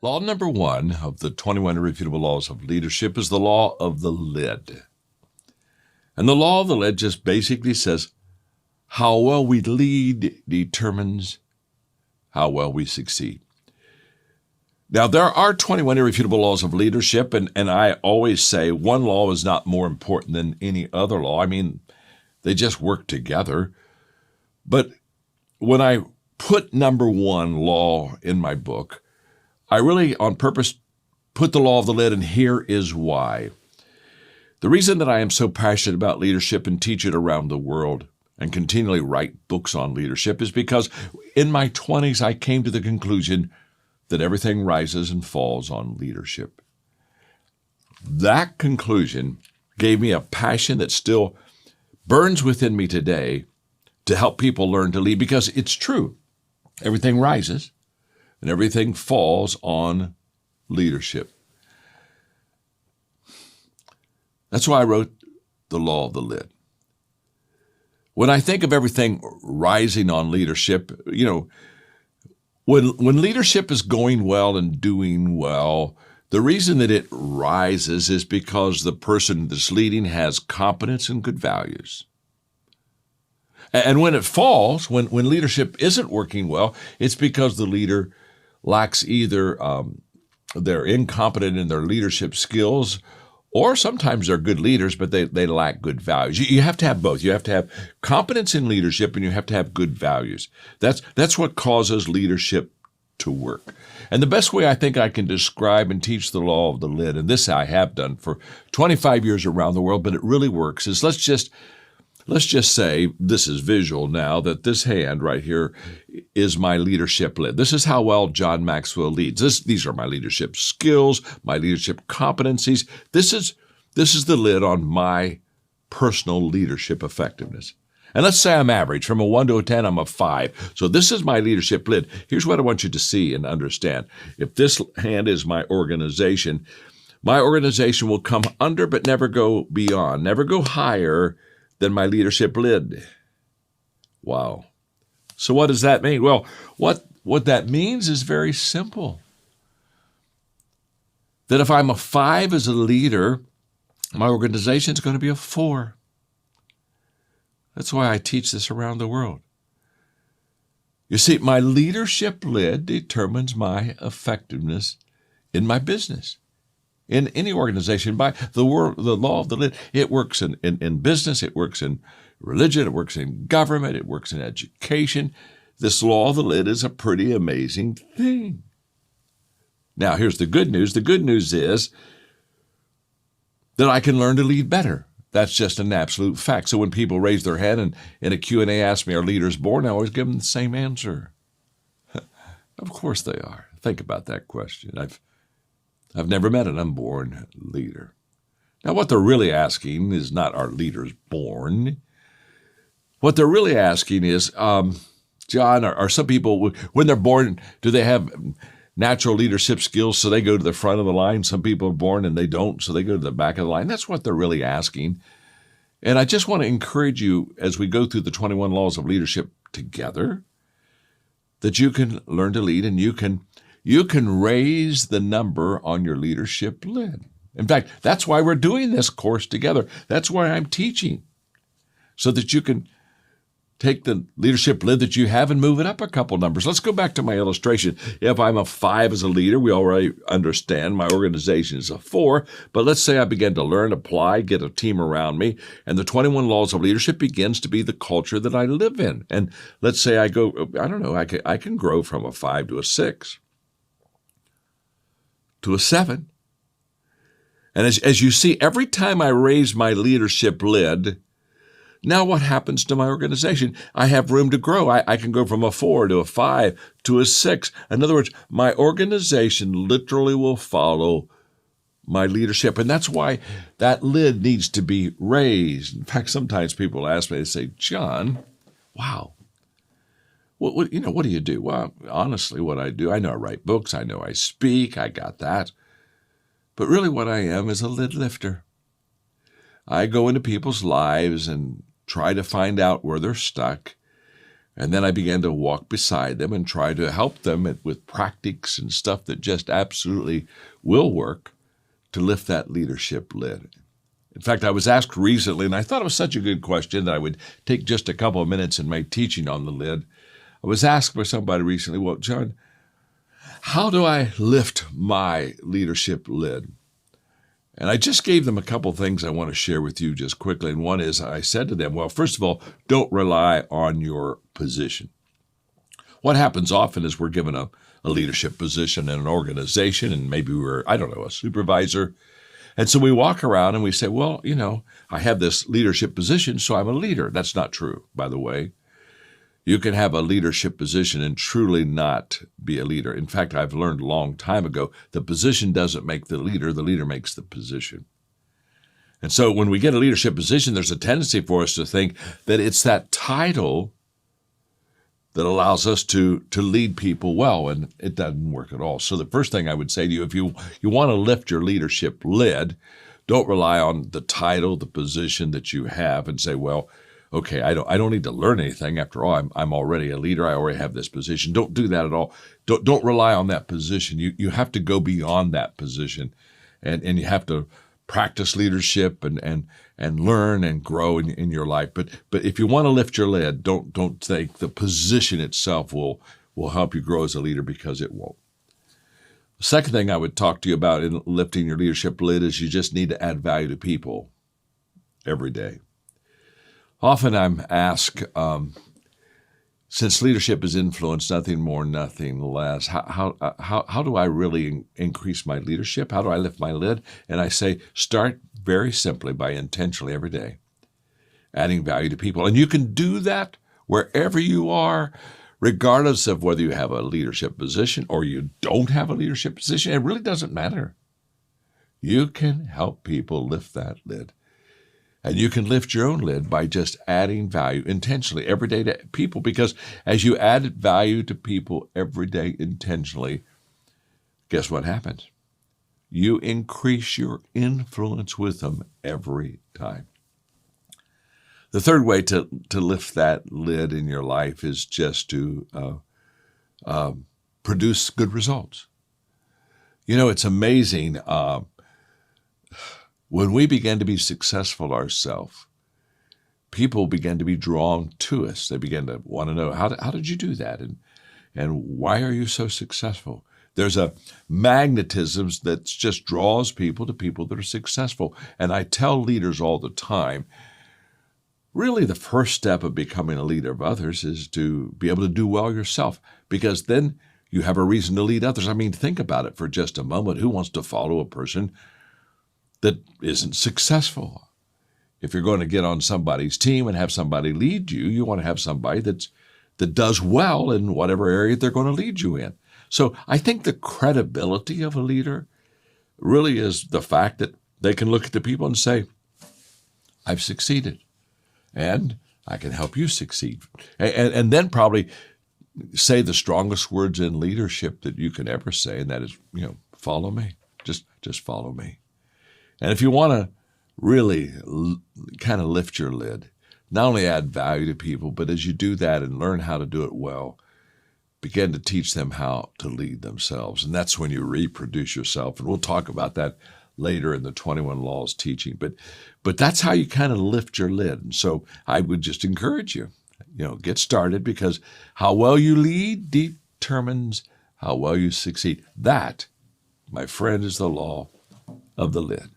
Law number one of the 21 Irrefutable Laws of Leadership is the law of the lid. And the law of the lid just basically says how well we lead determines how well we succeed. Now, there are 21 irrefutable laws of leadership, and I always say one law is not more important than any other law. I mean, they just work together. But when I put number one law in my book, I really, on purpose, put the law of the lid, and here is why. The reason that I am so passionate about leadership and teach it around the world and continually write books on leadership is because in my 20s, I came to the conclusion that everything rises and falls on leadership. That conclusion gave me a passion that still burns within me today to help people learn to lead, because it's true. Everything rises and everything falls on leadership. That's why I wrote the law of the lid. When I think of everything rising on leadership, when leadership is going well and doing well, the reason that it rises is because the person that's leading has competence and good values. And when it falls, when leadership isn't working well, it's because the leader lacks either they're incompetent in their leadership skills, or sometimes they're good leaders, but they lack good values. You have to have both. You have to have competence in leadership, and you have to have good values. That's what causes leadership to work. And the best way I think I can describe and teach the law of the lid, and this I have done for 25 years around the world, but it really works, is let's just say, this is visual now, that this hand right here is my leadership lid. This is how well John Maxwell leads. These are my leadership skills, my leadership competencies. This is the lid on my personal leadership effectiveness. And let's say I'm average. From a 1 to a 10, I'm a 5. So this is my leadership lid. Here's what I want you to see and understand. If this hand is my organization will come under but never go beyond, never go higher than my leadership lid. Wow. So what does that mean? Well, what that means is very simple. That if I'm a 5 as a leader, my organization is going to be a 4. That's why I teach this around the world. You see, my leadership lid determines my effectiveness in my business. In any organization, by the law of the lid, it works in business, it works in religion, it works in government, it works in education. This law of the lid is a pretty amazing thing. Now, here's the good news. The good news is that I can learn to lead better. That's just an absolute fact. So when people raise their hand and in a Q&A ask me, are leaders born? I always give them the same answer. Of course they are. Think about that question. I've never met an unborn leader. Now, what they're really asking is not, are leaders born? What they're really asking is, John, are some people, when they're born, do they have natural leadership skills so they go to the front of the line? Some people are born and they don't, so they go to the back of the line. That's what they're really asking. And I just want to encourage you, as we go through the 21 laws of leadership together, that you can learn to lead, and you can raise the number on your leadership lid. In fact, that's why we're doing this course together. That's why I'm teaching, so that you can take the leadership lid that you have and move it up a couple numbers. Let's go back to my illustration. If I'm a 5 as a leader, we already understand my organization is a 4. But let's say I begin to learn, apply, get a team around me, and the 21 laws of leadership begins to be the culture that I live in. And let's say I can grow from a 5 to a 6. To a 7. And as you see, every time I raise my leadership lid, now what happens to my organization? I have room to grow. I can go from a 4 to a 5 to a 6. In other words, my organization literally will follow my leadership. And that's why that lid needs to be raised. In fact, sometimes people ask me, they say, John, wow, what do you do? Well, honestly, what I do, I know I write books, I know I speak, I got that. But really what I am is a lid lifter. I go into people's lives and try to find out where they're stuck. And then I began to walk beside them and try to help them with practices and stuff that just absolutely will work to lift that leadership lid. In fact, I was asked recently, and I thought it was such a good question that I would take just a couple of minutes in my teaching on the lid. I was asked by somebody recently, well, John, how do I lift my leadership lid? And I just gave them a couple of things I want to share with you just quickly. And one is I said to them, well, first of all, don't rely on your position. What happens often is we're given a leadership position in an organization, and maybe we're, a supervisor. And so we walk around and we say, well, I have this leadership position, so I'm a leader. That's not true, by the way. You can have a leadership position and truly not be a leader. In fact, I've learned a long time ago, the position doesn't make the leader makes the position. And so when we get a leadership position, there's a tendency for us to think that it's that title that allows us to lead people well, and it doesn't work at all. So the first thing I would say to you, if you want to lift your leadership lid, don't rely on the title, the position that you have, and say, well, okay, I don't need to learn anything. After all, I'm already a leader. I already have this position. Don't do that at all. Don't rely on that position. You have to go beyond that position, and you have to practice leadership and learn and grow in your life. But if you want to lift your lid, don't think the position itself will help you grow as a leader, because it won't. The second thing I would talk to you about in lifting your leadership lid is you just need to add value to people every day. Often I'm asked, since leadership is influence, nothing more, nothing less, how do I really increase my leadership? How do I lift my lid? And I say, start very simply by intentionally every day adding value to people. And you can do that wherever you are, regardless of whether you have a leadership position or you don't have a leadership position. It really doesn't matter. You can help people lift that lid. And you can lift your own lid by just adding value intentionally every day to people, because as you add value to people every day intentionally, guess what happens? You increase your influence with them every time. The third way to lift that lid in your life is just to produce good results. It's amazing. When we began to be successful ourselves, people began to be drawn to us. They began to want to know, how did you do that? And why are you so successful? There's a magnetism that just draws people to people that are successful. And I tell leaders all the time, really the first step of becoming a leader of others is to be able to do well yourself, because then you have a reason to lead others. I mean, think about it for just a moment. Who wants to follow a person that isn't successful? If you're going to get on somebody's team and have somebody lead you, you want to have somebody that does well in whatever area they're going to lead you in. So I think the credibility of a leader really is the fact that they can look at the people and say, I've succeeded, and I can help you succeed. And then probably say the strongest words in leadership that you can ever say, and that is, follow me. Just follow me. And if you want to really kind of lift your lid, not only add value to people, but as you do that and learn how to do it well, begin to teach them how to lead themselves. And that's when you reproduce yourself. And we'll talk about that later in the 21 Laws teaching. But that's how you kind of lift your lid. And so I would just encourage you, get started, because how well you lead determines how well you succeed. That, my friend, is the law of the lid.